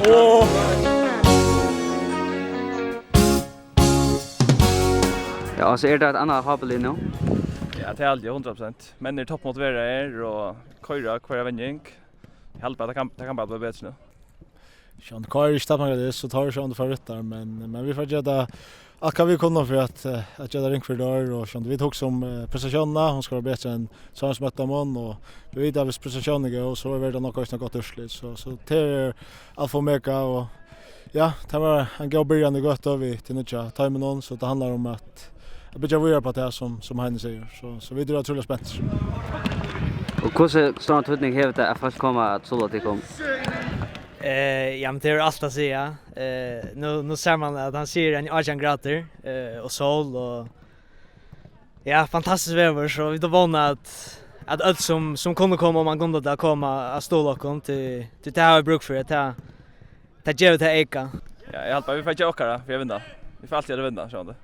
Ja, alltså är det ett annat habel nu? Ja, det är alltid 100%. Men toppmotiverade och köra kvar vändning. Hjälpa att det kan bara bli bättre nu. Sean Karish tappar det så tar Sean för ryttar men vi får göra allt kan vi kunna för att göra ring för där och Sean vi tog som prestationerna hon ska vara bättre än Sams Möttamon och vi vet att prestationen och så är det nog också gott urslut så det är Alfa Omega och ja, det var en god början det gott av vi till nya timern on så det handlar om att bygga vidare på det som han säger så vi drar otroligt spänt. Och hur stor tydning har det att folk komma att sålla till kom? Ja, men det är allt att säga. Nu ser man att han ser en 18 grader och sol och ja, fantastiskt väder så vi då vana att allt som kunde komma om man kunde att komma att stå lockon till det här bruk för det ger det eka. Ja, jag hjälper vi får inte åka då, för jag vinner. Vi får alltid vinna, så det.